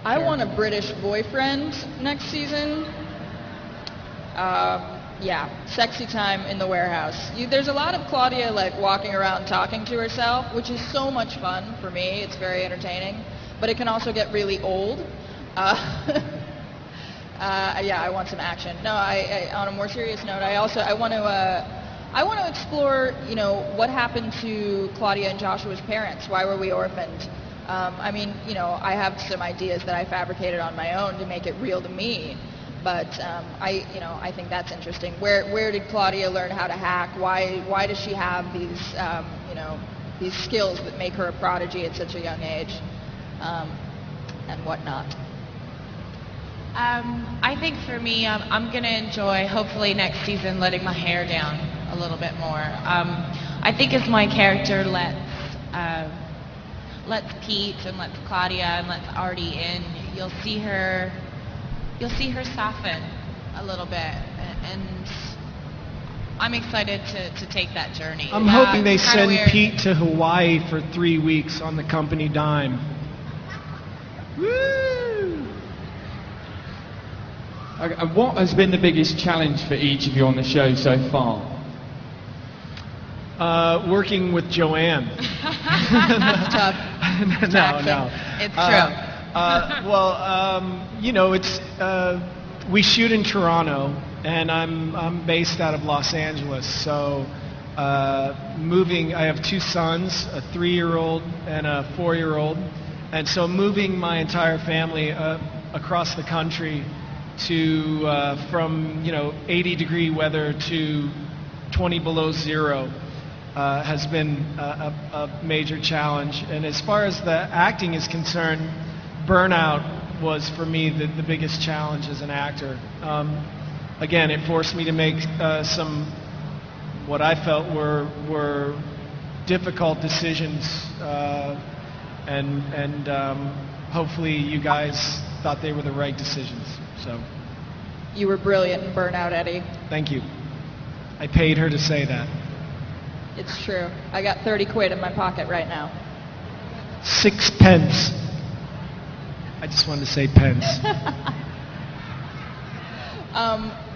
I want a British boyfriend next season. Yeah, sexy time in the warehouse. There's a lot of Claudia like walking around talking to herself, which is so much fun for me. It's very entertaining, but it can also get really old. Yeah, I want some action. No, on a more serious note, I want to explore, what happened to Claudia and Joshua's parents. Why were we orphaned? I mean, I have some ideas that I fabricated on my own to make it real to me. But I think that's interesting. Where did Claudia learn how to hack? Why does she have these skills that make her a prodigy at such a young age, and whatnot? I think for me, I'm going to enjoy, hopefully next season, letting my hair down a little bit more. I think as my character lets Pete and lets Claudia and lets Artie in, you'll see her soften a little bit, and I'm excited to take that journey. I'm hoping they send weird. Pete to Hawaii for 3 weeks on the company dime. Woo! Okay, what has been the biggest challenge for each of you on the show so far? Working with Joanne. That's tough. No. It's true. We shoot in Toronto, and I'm based out of Los Angeles. So moving, I have 2 sons, a 3-year-old and a 4-year-old, and so moving my entire family across the country to from 80-degree weather to 20 below zero has been a major challenge. And as far as the acting is concerned, burnout was for me the biggest challenge as an actor. Again, it forced me to make some what I felt were difficult decisions, and hopefully you guys thought they were the right decisions. So You were brilliant in Burnout, Eddie. thank you. I paid her to say that. It's true. I got 30 quid in my pocket right now. 6 pence. I just wanted to say pence.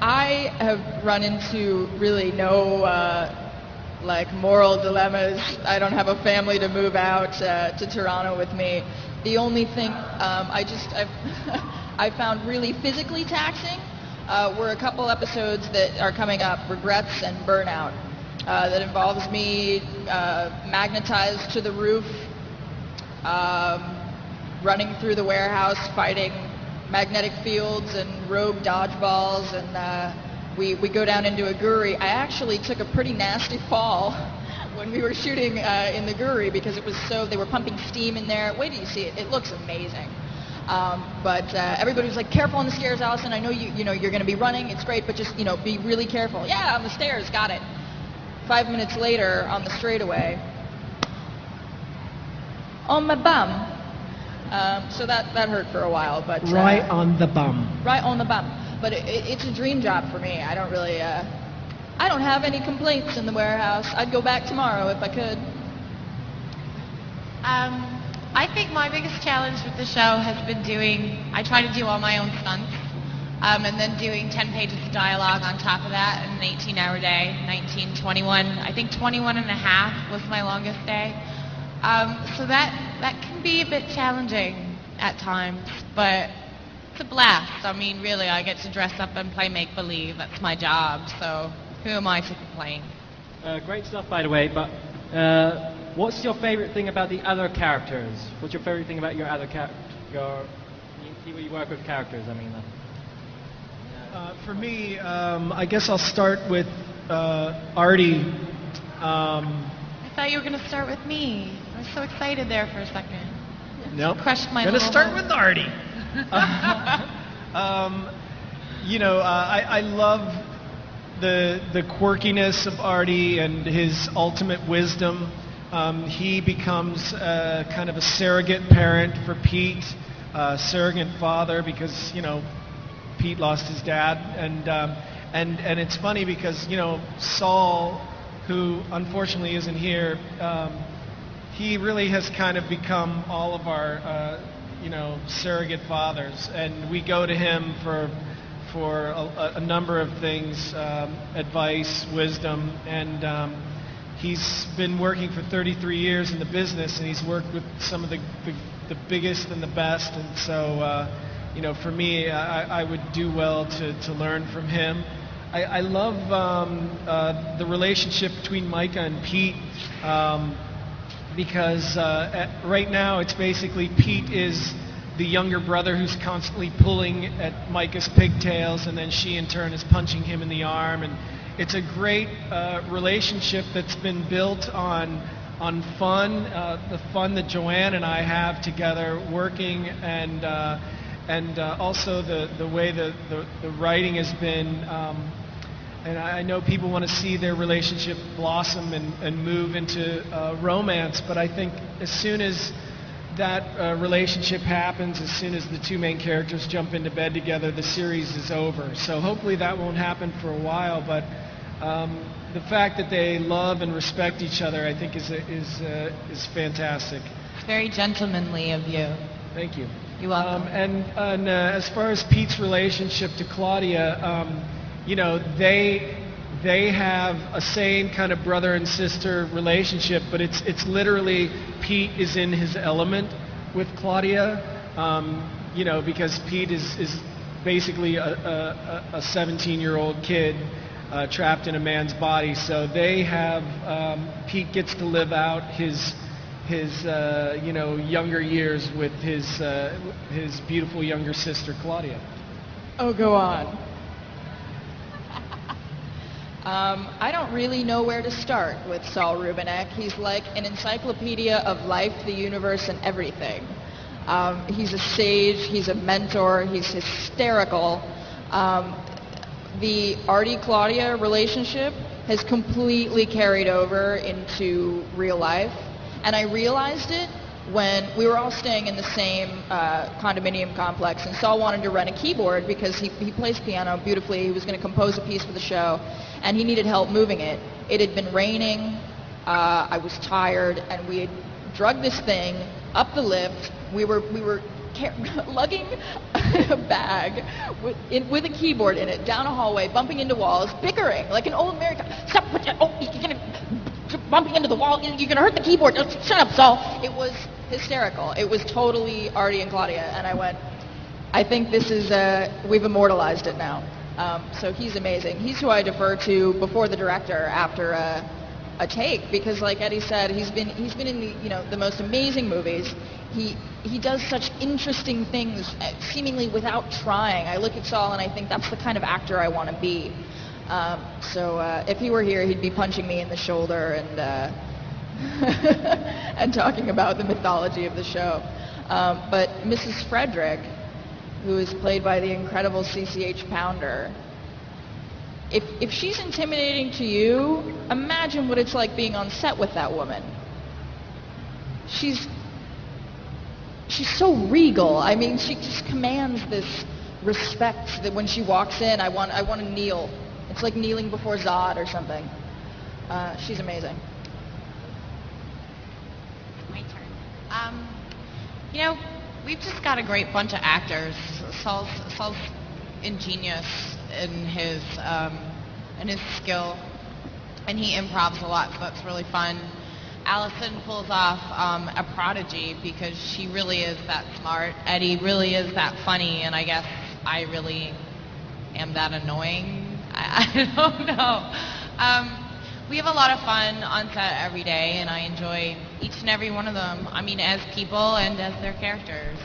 I have run into really no moral dilemmas. I don't have a family to move out to Toronto with me. The only thing I found really physically taxing were a couple episodes that are coming up, Regrets and Burnout, that involves me magnetized to the roof, running through the warehouse, fighting magnetic fields and rogue dodgeballs, and we go down into a guri. I actually took a pretty nasty fall when we were shooting in the guri because it was they were pumping steam in there. Wait till you see it. It looks amazing. But everybody was like, careful on the stairs, Allison. I know you're going to be running. It's great, but just, be really careful. Yeah, on the stairs. Got it. 5 minutes later, on the straightaway, on my bum. So that hurt for a while, but Right on the bum. right on the bum. But it's a dream job for me. I don't really, I don't have any complaints in the warehouse. I'd go back tomorrow if I could. I think my biggest challenge with the show has been I try to do all my own stunts, and then doing 10 pages of dialogue on top of that in an 18-hour day, 19, 21. I think 21 and a half was my longest day. So that can be a bit challenging at times, but it's a blast. I mean, really, I get to dress up and play make-believe. That's my job, so who am I to complain? Great stuff, by the way, but what's your favorite thing about the other characters? What's your favorite thing about your other people you work with characters, I mean? For me, I guess I'll start with Artie. I thought you were going to start with me. I was so excited there for a second. Nope. Crushed my Gonna little start hope. with Artie. I love the quirkiness of Artie and his ultimate wisdom. He becomes kind of a surrogate parent for Pete, surrogate father because Pete lost his dad, and it's funny because Saul, who unfortunately isn't here, he really has kind of become all of our surrogate fathers, and we go to him for a number of things, advice, wisdom, and he's been working for 33 years in the business, and he's worked with some of the biggest and the best, and so for me, I would do well to learn from him. I love the relationship between Micah and Pete, because right now it's basically Pete is the younger brother who's constantly pulling at Micah's pigtails, and then she in turn is punching him in the arm, and it's a great relationship that's been built on fun, the fun that Joanne and I have together working, and also the way the writing has been. And I know people want to see their relationship blossom and move into romance, but I think as soon as that relationship happens, as soon as the two main characters jump into bed together, the series is over. So hopefully that won't happen for a while, but the fact that they love and respect each other, I think, is fantastic. It's very gentlemanly of you. Thank you. You're welcome. And as far as Pete's relationship to Claudia, they have a same kind of brother and sister relationship, but it's literally Pete is in his element with Claudia, because Pete is basically a 17-year-old kid trapped in a man's body. So they have Pete gets to live out his younger years with his beautiful younger sister Claudia. Oh, go on. I don't really know where to start with Saul Rubinek. He's like an encyclopedia of life, the universe, and everything. He's a sage, he's a mentor, he's hysterical. The Artie-Claudia relationship has completely carried over into real life, and I realized it when we were all staying in the same condominium complex, and Saul wanted to rent a keyboard because he plays piano beautifully. He was going to compose a piece for the show, and he needed help moving it. It had been raining, I was tired, and we had drugged this thing up the lift. We were lugging a bag with a keyboard in it down a hallway, bumping into walls, bickering like an old American. Stop! You're gonna bumping into the wall. You're gonna hurt the keyboard. Shut up, Saul. It was hysterical. It was totally Artie and Claudia, and I went, I think this is we've immortalized it now. So he's amazing. He's who I defer to before the director after a take, because like Eddie said, he's been in the most amazing movies. He does such interesting things seemingly without trying. I look at Saul and I think that's the kind of actor I want to be. So if he were here, he'd be punching me in the shoulder and and talking about the mythology of the show. But Mrs. Frederick, who is played by the incredible CCH Pounder, if she's intimidating to you, imagine what it's like being on set with that woman. She's so regal. I mean, she just commands this respect that when she walks in, I want to kneel. It's like kneeling before Zod or something. She's amazing. My turn. We've just got a great bunch of actors. Saul's ingenious in his skill, and he improvs a lot, so that's really fun. Allison pulls off a prodigy because she really is that smart. Eddie really is that funny, and I guess I really am that annoying. I don't know. We have a lot of fun on set every day, and I enjoy each and every one of them. I mean, as people and as their characters.